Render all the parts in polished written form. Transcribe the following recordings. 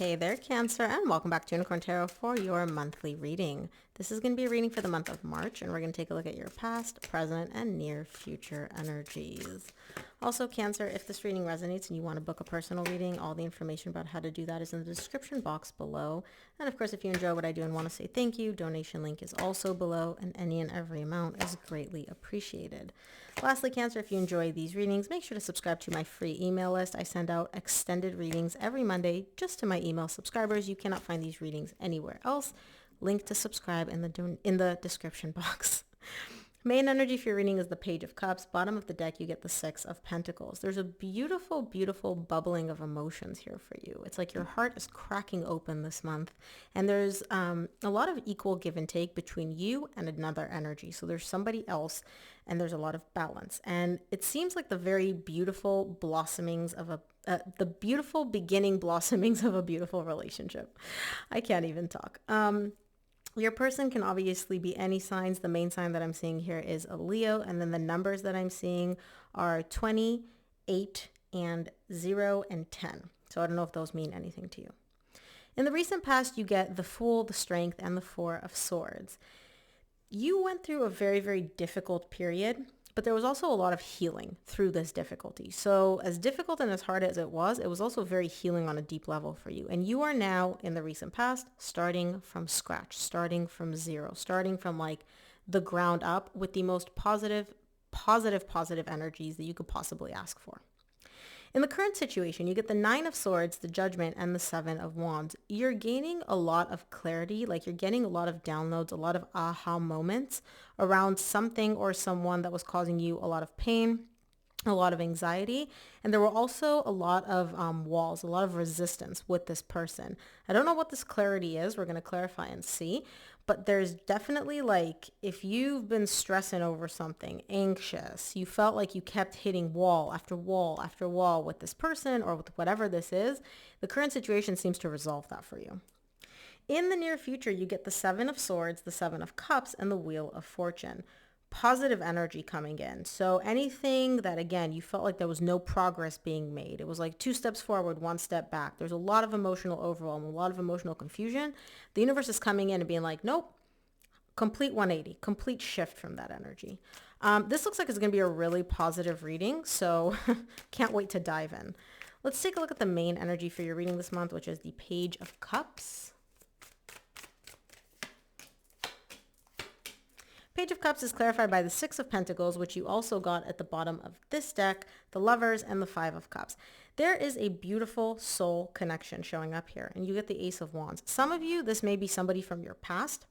Hey there, Cancer, and welcome back to Unicorn Tarot for your monthly reading. This is going to be a reading for the month of March, and we're going to take a look at your past, present, and near future energies. Also, Cancer, if this reading resonates and you want to book a personal reading, all the information about how to do that is in the description box below. And of course, if you enjoy what I do and want to say thank you, donation link is also below, and any and every amount is greatly appreciated. Lastly, Cancer, if you enjoy these readings, make sure to subscribe to my free email list. I send out extended readings every Monday just to my email subscribers. You cannot find these readings anywhere else. Link to subscribe in the description box. Main energy for your reading is the Page of Cups. Bottom of the deck, you get the Six of Pentacles. There's a beautiful, beautiful bubbling of emotions here for you. It's like your heart is cracking open this month. And there's a lot of equal give and take between you and another energy. So there's somebody else and there's a lot of balance. And it seems like the very beautiful blossomings of the beautiful beginning blossomings of a beautiful relationship. I can't even talk. Your person can obviously be any signs. The main sign that I'm seeing here is a Leo. And then the numbers that I'm seeing are 20, 8, and 0, and 10. So I don't know if those mean anything to you. In the recent past, you get the Fool, the Strength, and the Four of Swords. You went through a very, very difficult period, but there was also a lot of healing through this difficulty. So as difficult and as hard as it was also very healing on a deep level for you. And you are now in the recent past starting from scratch, starting from zero, starting from like the ground up with the most positive energies that you could possibly ask for. In the current situation, you get the Nine of Swords, the Judgment, and the Seven of Wands. You're gaining a lot of clarity, like you're getting a lot of downloads, a lot of aha moments around something or someone that was causing you a lot of pain, a lot of anxiety. And there were also a lot of walls, a lot of resistance with this person. I don't know what this clarity is. We're going to clarify and see. But there's definitely like, if you've been stressing over something, anxious, you felt like you kept hitting wall after wall after wall with this person or with whatever this is, the current situation seems to resolve that for you. In the near future, you get the Seven of Swords, the Seven of Cups, and the Wheel of Fortune. Positive energy coming in. So anything that, again, you felt like there was no progress being made. It was like 2 steps forward, 1 step back. There's a lot of emotional overwhelm, a lot of emotional confusion. The universe is coming in and being like, nope, complete 180, complete shift from that energy. This looks like it's going to be a really positive reading. So can't wait to dive in. Let's take a look at the main energy for your reading this month, which is the Page of Cups. Page of Cups is clarified by the Six of Pentacles, which you also got at the bottom of this deck, the Lovers, and the Five of Cups. There is a beautiful soul connection showing up here, and you get the Ace of Wands. Some of you, this may be somebody from your past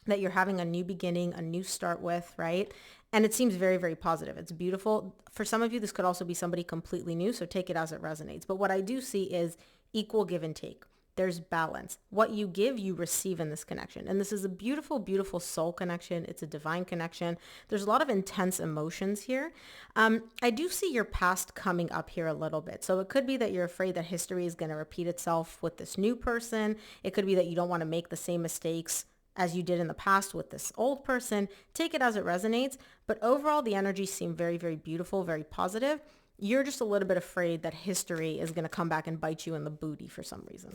that you're having a new beginning, a new start with, right? And it seems very, very positive. It's beautiful. For some of you, this could also be somebody completely new, so take it as it resonates. But what I do see is equal give and take. There's balance. What you give, you receive in this connection. And this is a beautiful, beautiful soul connection. It's a divine connection. There's a lot of intense emotions here. I do see your past coming up here a little bit. So it could be that you're afraid that history is going to repeat itself with this new person. It could be that you don't want to make the same mistakes as you did in the past with this old person. Take it as it resonates. But overall, the energies seem very, very beautiful, very positive. You're just a little bit afraid that history is going to come back and bite you in the booty for some reason.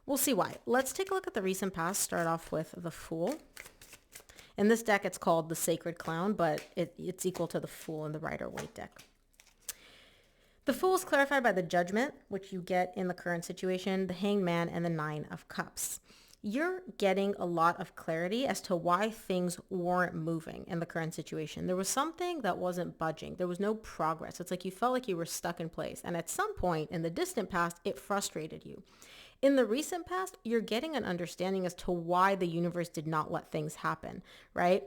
We'll see why. Let's take a look at the recent past. Start off with the Fool. In this deck, it's called the Sacred Clown, but it's equal to the Fool in the Rider-Waite deck. The Fool is clarified by the Judgment, which you get in the current situation, the Hanged Man, and the Nine of Cups. You're getting a lot of clarity as to why things weren't moving in the current situation. There was something that wasn't budging. There was no progress. It's like you felt like you were stuck in place. And at some point in the distant past, it frustrated you. In the recent past, you're getting an understanding as to why the universe did not let things happen, right?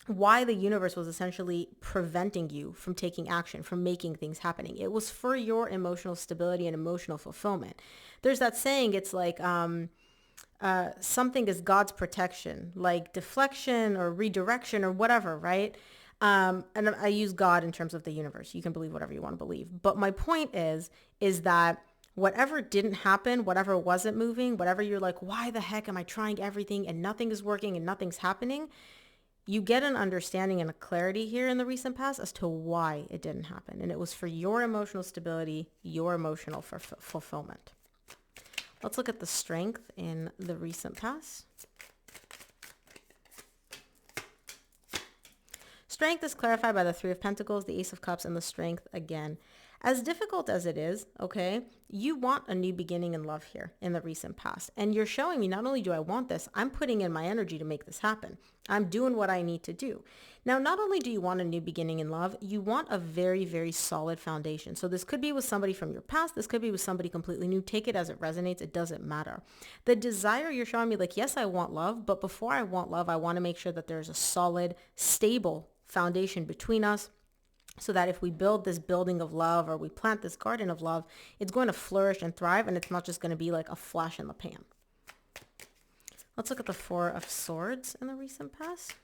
Why the universe was essentially preventing you from taking action, from making things happening. It was for your emotional stability and emotional fulfillment. There's that saying, it's like, something is God's protection, like deflection or redirection or whatever, right? And I use God in terms of the universe. You can believe whatever you want to believe. But my point is that whatever didn't happen, whatever wasn't moving, whatever you're like, why the heck am I trying everything and nothing is working and nothing's happening? You get an understanding and a clarity here in the recent past as to why it didn't happen. And it was for your emotional stability, your emotional fulfillment. Let's look at the strength in the recent past. Strength is clarified by the Three of Pentacles, the Ace of Cups, and the Strength again. As difficult as it is, okay, you want a new beginning in love here in the recent past. And you're showing me, not only do I want this, I'm putting in my energy to make this happen. I'm doing what I need to do. Now, not only do you want a new beginning in love, you want a very, very solid foundation. So this could be with somebody from your past. This could be with somebody completely new. Take it as it resonates. It doesn't matter. The desire, you're showing me like, yes, I want love, but before I want love, I want to make sure that there's a solid, stable foundation between us, so that if we build this building of love or we plant this garden of love, it's going to flourish and thrive, and it's not just going to be like a flash in the pan. Let's look at the Four of Swords in the recent past.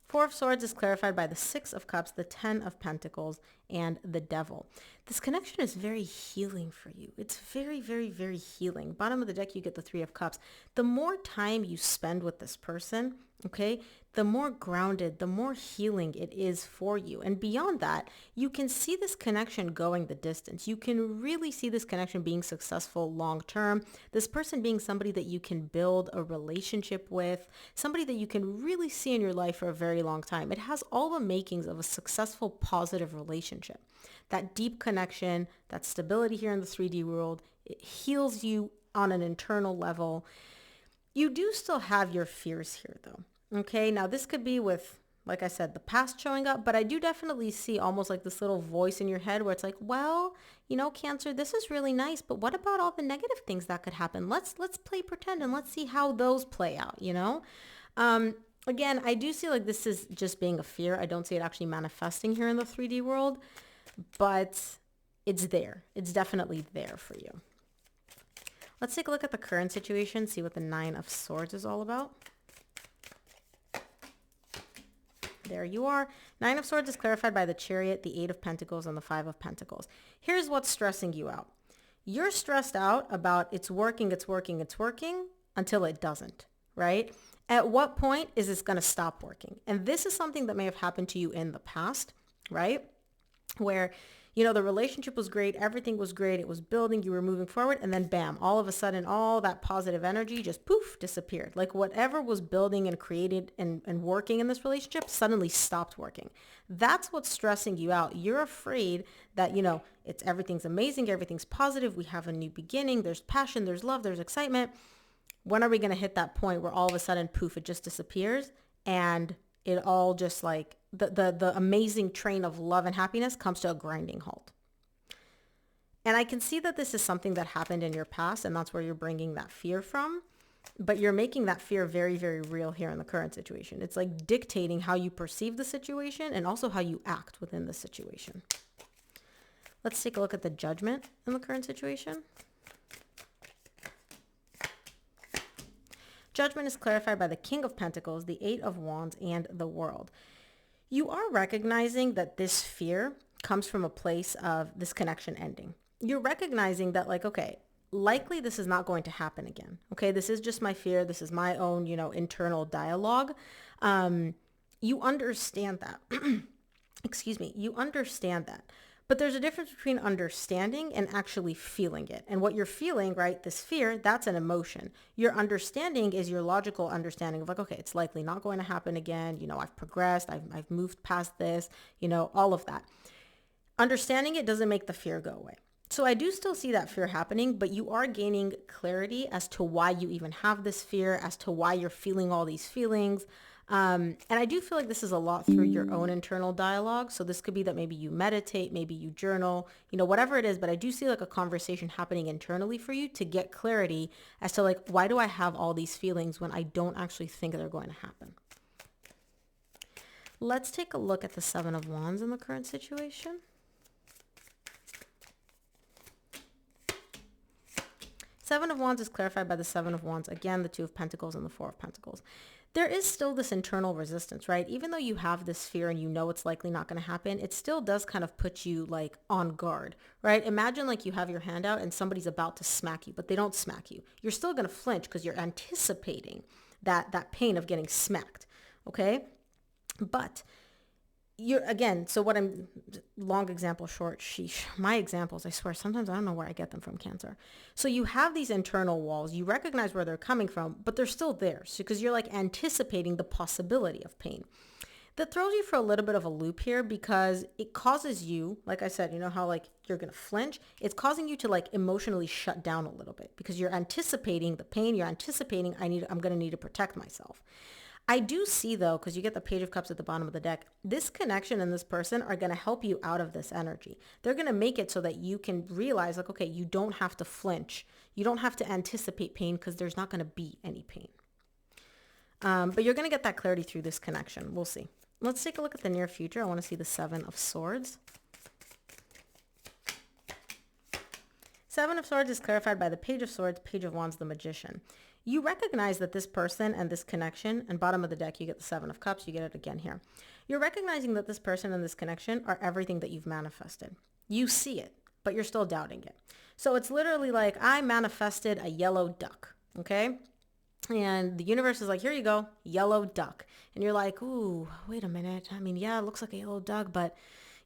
Four of Swords is clarified by the Six of Cups, the Ten of Pentacles, and the Devil. This connection is very healing for you. It's very, very, very healing. Bottom of the deck, you get the Three of Cups. The more time you spend with this person, okay, the more grounded, the more healing it is for you. And beyond that, you can see this connection going the distance. You can really see this connection being successful long term. This person being somebody that you can build a relationship with, somebody that you can really see in your life for a very long time. It has all the makings of a successful, positive relationship. That deep connection, that stability here in the 3D world, it heals you on an internal level. You do still have your fears here though. Okay, now this could be with, like I said, the past showing up, but I do definitely see almost like this little voice in your head where it's like, well, you know, Cancer, this is really nice, but what about all the negative things that could happen? Let's play pretend and let's see how those play out, you know? Again, I do see like this is just being a fear. I don't see it actually manifesting here in the 3D world, but it's there. It's definitely there for you. Let's take a look at the current situation, see what the Nine of Swords is all about. There you are. Nine of Swords is clarified by the Chariot, the Eight of Pentacles, and the Five of Pentacles. Here's what's stressing you out. You're stressed out about it's working until it doesn't, right? At what point is this going to stop working? And this is something that may have happened to you in the past, right? Where, you know, the relationship was great. Everything was great. It was building. You were moving forward. And then bam, all of a sudden, all that positive energy just poof, disappeared. Like whatever was building and created and working in this relationship suddenly stopped working. That's what's stressing you out. You're afraid that, you know, everything's amazing. Everything's positive. We have a new beginning. There's passion. There's love. There's excitement. When are we going to hit that point where all of a sudden, poof, it just disappears and it all just like the amazing train of love and happiness comes to a grinding halt. And I can see that this is something that happened in your past and that's where you're bringing that fear from, but you're making that fear very, very real here in the current situation. It's like dictating how you perceive the situation and also how you act within the situation. Let's take a look at the Judgment in the current situation. Judgment is clarified by the King of Pentacles, the Eight of Wands, and the World. You are recognizing that this fear comes from a place of this connection ending. You're recognizing that like, okay, likely this is not going to happen again. Okay, this is just my fear. This is my own, you know, internal dialogue. You understand that. Excuse me. You understand that. But there's a difference between understanding and actually feeling it. And what you're feeling, right, this fear, that's an emotion. Your understanding is your logical understanding of like, okay, it's likely not going to happen again. You know, I've progressed. I've moved past this, you know, all of that. Understanding it doesn't make the fear go away. So I do still see that fear happening, but you are gaining clarity as to why you even have this fear, as to why you're feeling all these feelings. And I do feel like this is a lot through your own internal dialogue. So this could be that maybe you meditate, maybe you journal, you know, whatever it is. But I do see like a conversation happening internally for you to get clarity as to like, why do I have all these feelings when I don't actually think they're going to happen? Let's take a look at the Seven of Wands in the current situation. Seven of Wands is clarified by the Seven of Wands. Again, the Two of Pentacles and the Four of Pentacles. There is still this internal resistance, right? Even though you have this fear and you know it's likely not going to happen, it still does kind of put you like on guard, right? Imagine like you have your hand out and somebody's about to smack you, but they don't smack you. You're still going to flinch because you're anticipating that pain of getting smacked, okay? But you're again, so what I'm long example short, sheesh. My examples, I swear, sometimes I don't know where I get them from, Cancer. So you have these internal walls, you recognize where they're coming from, but they're still there. So because you're like anticipating the possibility of pain. That throws you for a little bit of a loop here because it causes you, like I said, you know how like you're going to flinch? It's causing you to like emotionally shut down a little bit because you're anticipating the pain. You're anticipating I'm going to need to protect myself. I do see though, because you get the Page of Cups at the bottom of the deck, this connection and this person are going to help you out of this energy. They're going to make it so that you can realize like, okay, you don't have to flinch. You don't have to anticipate pain because there's not going to be any pain. But you're going to get that clarity through this connection. We'll see. Let's take a look at the near future. I want to see the Seven of Swords. Seven of Swords is clarified by the Page of Swords, Page of Wands, the Magician. You recognize that this person and this connection, and bottom of the deck, you get the Seven of Cups. You get it again here. You're recognizing that this person and this connection are everything that you've manifested. You see it, but you're still doubting it. So it's literally like, I manifested a yellow duck, okay? And the universe is like, here you go, yellow duck. And you're like, ooh, wait a minute. I mean, yeah, it looks like a yellow duck, but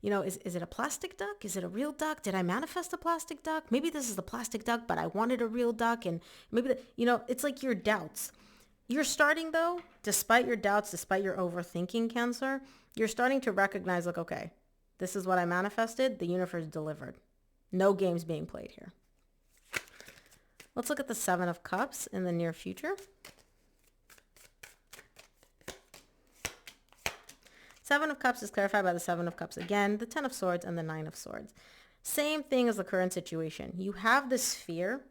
you know, is it a plastic duck? Is it a real duck? Did I manifest a plastic duck? Maybe this is the plastic duck, but I wanted a real duck. And maybe, it's like your doubts. You're starting though, despite your doubts, despite your overthinking, Cancer, you're starting to recognize like, okay, this is what I manifested. The universe delivered. No games being played here. Let's look at the Seven of Cups in the near future. Seven of Cups is clarified by the Seven of Cups again, the Ten of Swords, and the Nine of Swords. Same thing as the current situation. You have this fear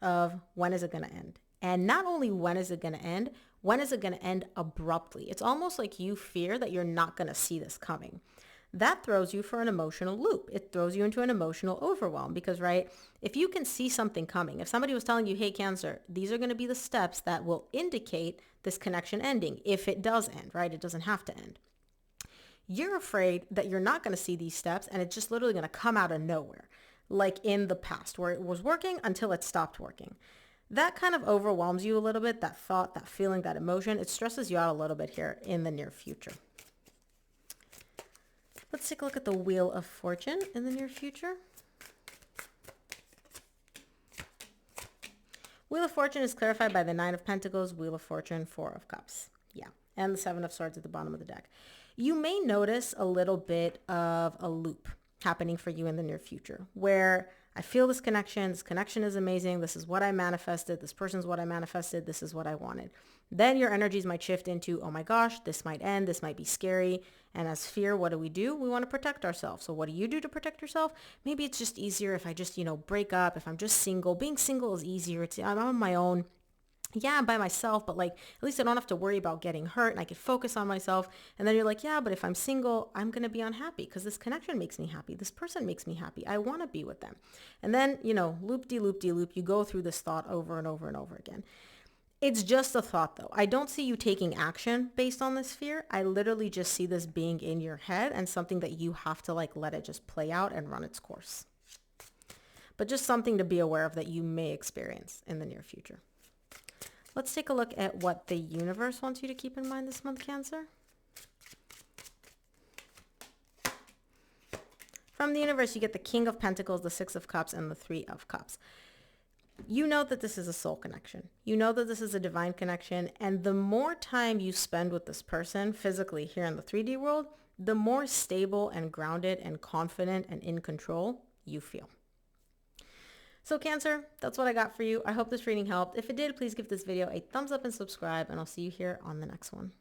of when is it going to end? And not only when is it going to end, when is it going to end abruptly? It's almost like you fear that you're not going to see this coming. That throws you for an emotional loop. It throws you into an emotional overwhelm because, right, if you can see something coming, if somebody was telling you, hey, Cancer, these are going to be the steps that will indicate this connection ending, if it does end, right? It doesn't have to end. You're afraid that you're not going to see these steps and it's just literally going to come out of nowhere, like in the past where it was working until it stopped working. That kind of overwhelms you a little bit, that thought, that feeling, that emotion. It stresses you out a little bit here in the near future. Let's take a look at the Wheel of Fortune in the near future. Wheel of Fortune is clarified by the Nine of Pentacles, Wheel of Fortune, Four of Cups. Yeah, and the Seven of Swords at the bottom of the deck. You may notice a little bit of a loop happening for you in the near future where I feel this connection is amazing, this is what I manifested, this person's what I manifested, this is what I wanted. Then your energies might shift into, oh my gosh, this might end, this might be scary. And as fear, what do? We want to protect ourselves. So what do you do to protect yourself? Maybe it's just easier if I just, break up, if I'm just single. Being single is easier. I'm on my own. Yeah, I'm by myself, but like, at least I don't have to worry about getting hurt and I can focus on myself. And then you're like, yeah, but if I'm single, I'm going to be unhappy because this connection makes me happy. This person makes me happy. I want to be with them. And then, loop-de-loop-de-loop, you go through this thought over and over and over again. It's just a thought though. I don't see you taking action based on this fear. I literally just see this being in your head and something that you have to like let it just play out and run its course. But just something to be aware of that you may experience in the near future. Let's take a look at what the universe wants you to keep in mind this month, Cancer. From the universe, you get the King of Pentacles, the Six of Cups, and the Three of Cups. You know that this is a soul connection. You know that this is a divine connection. And the more time you spend with this person physically here in the 3D world, the more stable and grounded and confident and in control you feel. So Cancer, that's what I got for you. I hope this reading helped. If it did, please give this video a thumbs up and subscribe, and I'll see you here on the next one.